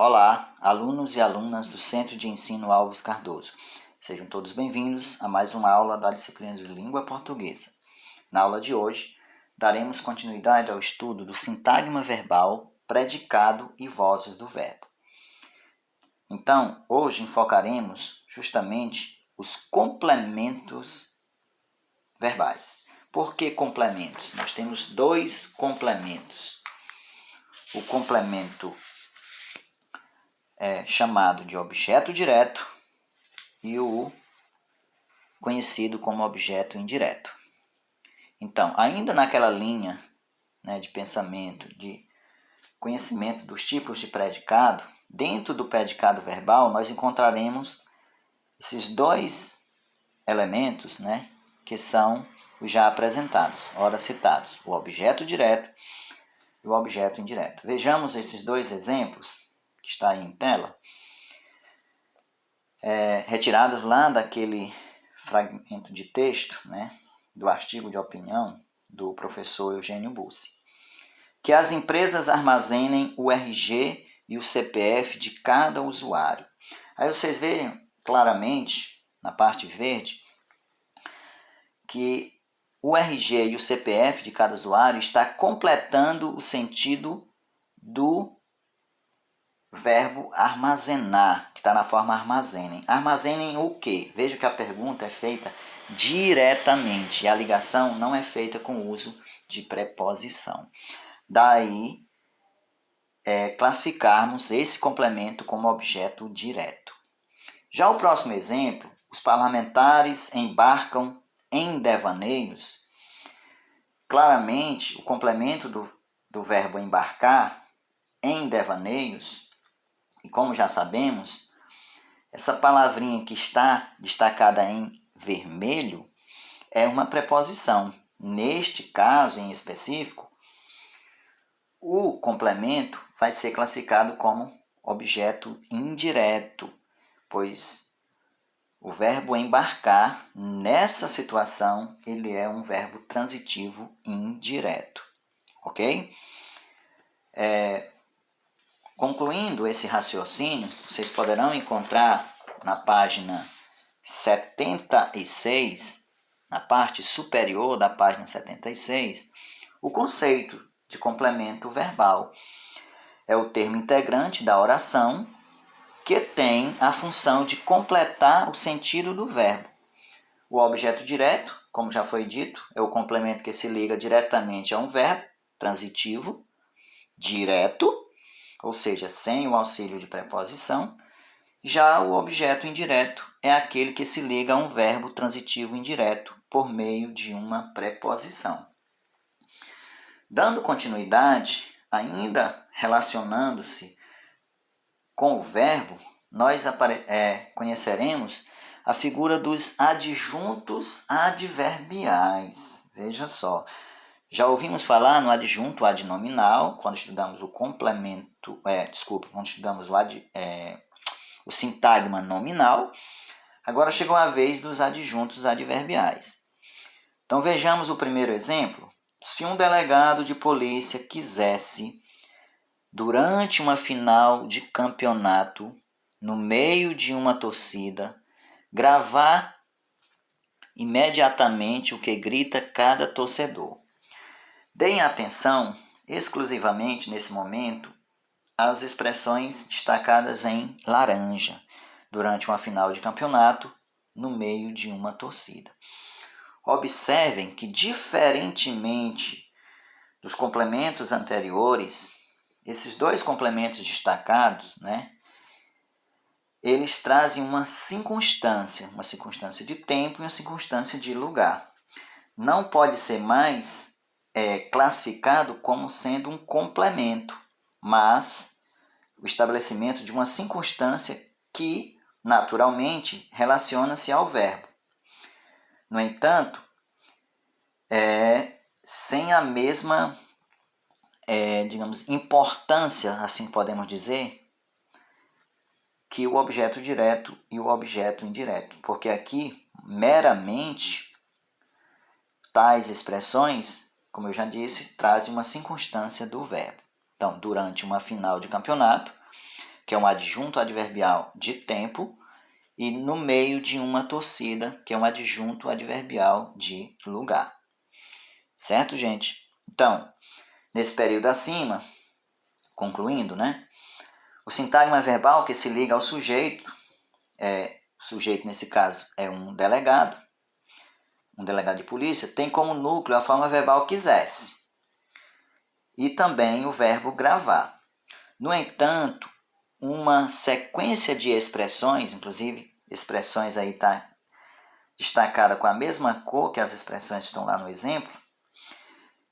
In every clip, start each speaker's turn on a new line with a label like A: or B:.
A: Olá, alunos e alunas do Centro de Ensino Alves Cardoso. Sejam todos bem-vindos a mais uma aula da disciplina de Língua Portuguesa. Na aula de hoje, daremos continuidade ao estudo do sintagma verbal, predicado e vozes do verbo. Então, hoje enfocaremos justamente os complementos verbais. Por que complementos? Nós temos dois complementos. O complemento é chamado de objeto direto e o conhecido como objeto indireto. Então, ainda naquela linha de pensamento, de conhecimento dos tipos de predicado, dentro do predicado verbal nós encontraremos esses dois elementos que são os já apresentados, ora citados, o objeto direto e o objeto indireto. Vejamos esses dois exemplos que está aí em tela, retirados lá daquele fragmento de texto, do artigo de opinião do professor Eugênio Bussi. Que as empresas armazenem o RG e o CPF de cada usuário. Aí vocês veem claramente, na parte verde, que o RG e o CPF de cada usuário está completando o sentido do verbo armazenar, que está na forma armazenem. Armazenem o quê? Veja que a pergunta é feita diretamente e a ligação não é feita com o uso de preposição. Daí, classificarmos esse complemento como objeto direto. Já o próximo exemplo, os parlamentares embarcam em devaneios. Claramente, o complemento do verbo embarcar em devaneios, e como já sabemos, essa palavrinha que está destacada em vermelho é uma preposição. Neste caso em específico, o complemento vai ser classificado como objeto indireto, pois o verbo embarcar, nessa situação, ele é um verbo transitivo indireto, ok? Concluindo esse raciocínio, vocês poderão encontrar na página 76, na parte superior da página 76, o conceito de complemento verbal. É o termo integrante da oração que tem a função de completar o sentido do verbo. O objeto direto, como já foi dito, é o complemento que se liga diretamente a um verbo transitivo, direto, ou seja, sem o auxílio de preposição. Já o objeto indireto é aquele que se liga a um verbo transitivo indireto por meio de uma preposição. Dando continuidade, ainda relacionando-se com o verbo, nós conheceremos a figura dos adjuntos adverbiais. Veja só, já ouvimos falar no adjunto adnominal, quando estudamos o complemento, quando estudamos o sintagma nominal. Agora chegou a vez dos adjuntos adverbiais. Então vejamos o primeiro exemplo. Se um delegado de polícia quisesse, durante uma final de campeonato, no meio de uma torcida, gravar imediatamente o que grita cada torcedor. Deem atenção exclusivamente nesse momento às expressões destacadas em laranja, durante uma final de campeonato, no meio de uma torcida. Observem que, diferentemente dos complementos anteriores, esses dois complementos destacados, eles trazem uma circunstância de tempo e uma circunstância de lugar. Não pode ser mais classificado como sendo um complemento, mas o estabelecimento de uma circunstância que, naturalmente, relaciona-se ao verbo. No entanto, sem a mesma, importância, assim podemos dizer, que o objeto direto e o objeto indireto. Porque aqui, meramente, tais expressões, como eu já disse, trazem uma circunstância do verbo. Então, durante uma final de campeonato, que é um adjunto adverbial de tempo, e no meio de uma torcida, que é um adjunto adverbial de lugar. Certo, gente? Então, nesse período acima, concluindo, né? O sintagma verbal que se liga ao sujeito, o sujeito nesse caso é um delegado de polícia, tem como núcleo a forma verbal quisesse e também o verbo gravar. No entanto, uma sequência de expressões, inclusive expressões aí está destacada com a mesma cor que as expressões que estão lá no exemplo,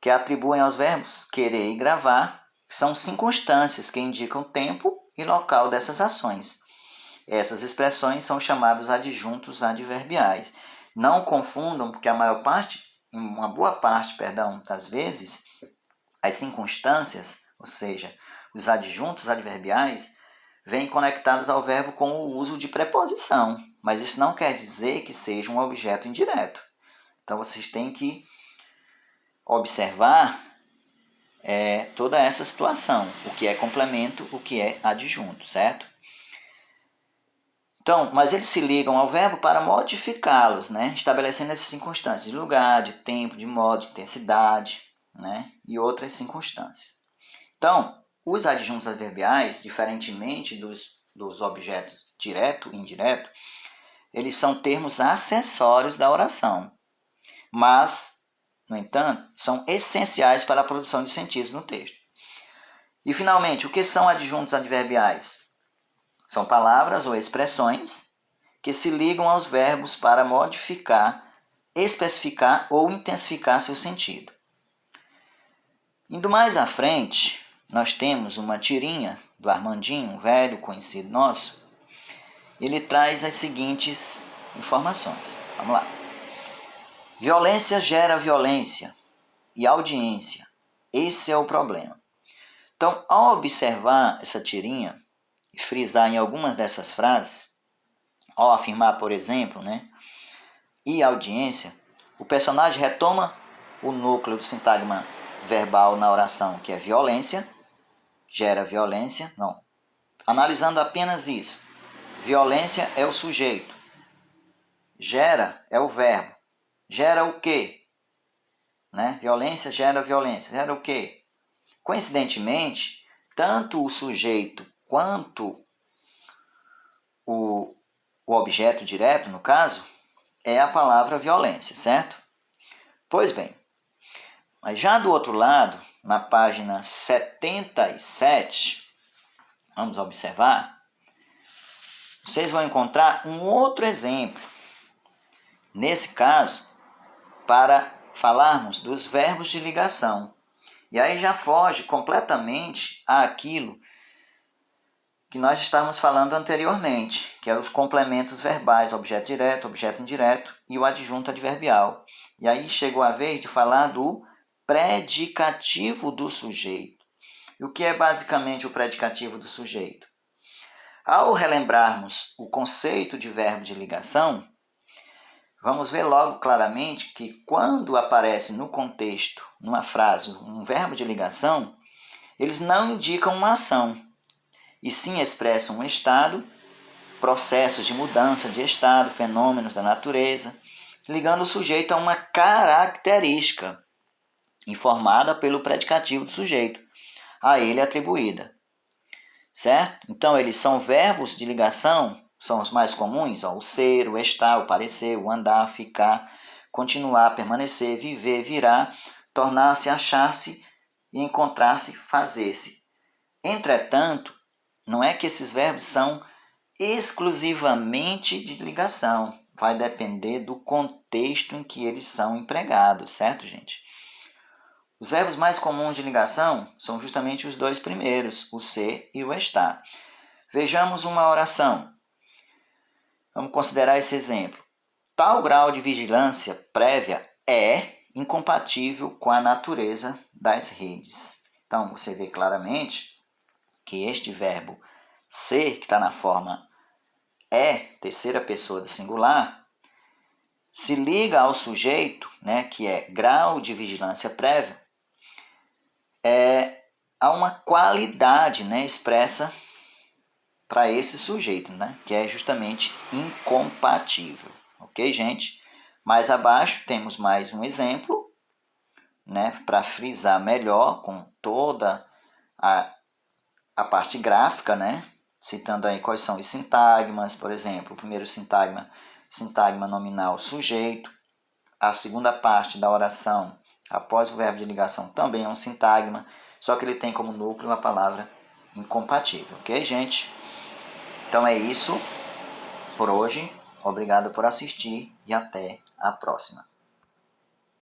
A: que atribuem aos verbos querer e gravar, são circunstâncias que indicam tempo e local dessas ações. Essas expressões são chamados adjuntos adverbiais. Não confundam, porque uma boa parte, das vezes, as circunstâncias, ou seja, os adjuntos adverbiais, vêm conectados ao verbo com o uso de preposição, mas isso não quer dizer que seja um objeto indireto. Então vocês têm que observar toda essa situação, o que é complemento, o que é adjunto, certo? Então, mas eles se ligam ao verbo para modificá-los, né? Estabelecendo essas circunstâncias de lugar, de tempo, de modo, de intensidade, né? E outras circunstâncias. Então, os adjuntos adverbiais, diferentemente dos objetos direto e indireto, eles são termos acessórios da oração, mas, no entanto, são essenciais para a produção de sentidos no texto. E, finalmente, o que são adjuntos adverbiais? São palavras ou expressões que se ligam aos verbos para modificar, especificar ou intensificar seu sentido. Indo mais à frente, nós temos uma tirinha do Armandinho, um velho conhecido nosso. Ele traz as seguintes informações. Vamos lá. Violência gera violência e audiência. Esse é o problema. Então, ao observar essa tirinha e frisar em algumas dessas frases, ao afirmar, por exemplo, e audiência, o personagem retoma o núcleo do sintagma verbal na oração, que é violência, gera violência, não. Analisando apenas isso, violência é o sujeito, gera é o verbo, gera o quê? Violência gera o quê? Coincidentemente, tanto o sujeito quanto o objeto direto, no caso, é a palavra violência, certo? Pois bem, mas já do outro lado, na página 77, vamos observar, vocês vão encontrar um outro exemplo. Nesse caso, para falarmos dos verbos de ligação. E aí já foge completamente àquilo que nós estávamos falando anteriormente, que eram os complementos verbais, objeto direto, objeto indireto e o adjunto adverbial. E aí chegou a vez de falar do predicativo do sujeito. E o que é basicamente o predicativo do sujeito? Ao relembrarmos o conceito de verbo de ligação, vamos ver logo claramente que quando aparece no contexto, numa frase, um verbo de ligação, eles não indicam uma ação, e sim expressam um estado, processos de mudança de estado, fenômenos da natureza, ligando o sujeito a uma característica informada pelo predicativo do sujeito, a ele atribuída. Certo? Então, eles são verbos de ligação, são os mais comuns, o ser, o estar, o parecer, o andar, ficar, continuar, permanecer, viver, virar, tornar-se, achar-se e encontrar-se, fazer-se. Entretanto, não é que esses verbos são exclusivamente de ligação, vai depender do contexto em que eles são empregados, certo, gente? Os verbos mais comuns de ligação são justamente os dois primeiros, o ser e o estar. Vejamos uma oração. Vamos considerar esse exemplo. Tal grau de vigilância prévia é incompatível com a natureza das redes. Então, você vê claramente que este verbo ser, que está na forma terceira pessoa do singular, se liga ao sujeito, que é grau de vigilância prévia, a uma qualidade expressa para esse sujeito, né? Que é justamente incompatível. Ok, gente? Mais abaixo temos mais um exemplo, né? Para frisar melhor com toda a parte gráfica, né? Citando aí quais são os sintagmas, por exemplo, o primeiro sintagma nominal sujeito. A segunda parte da oração, após o verbo de ligação, também é um sintagma, só que ele tem como núcleo a palavra incompatível, ok, gente? Então é isso por hoje. Obrigado por assistir e até a próxima.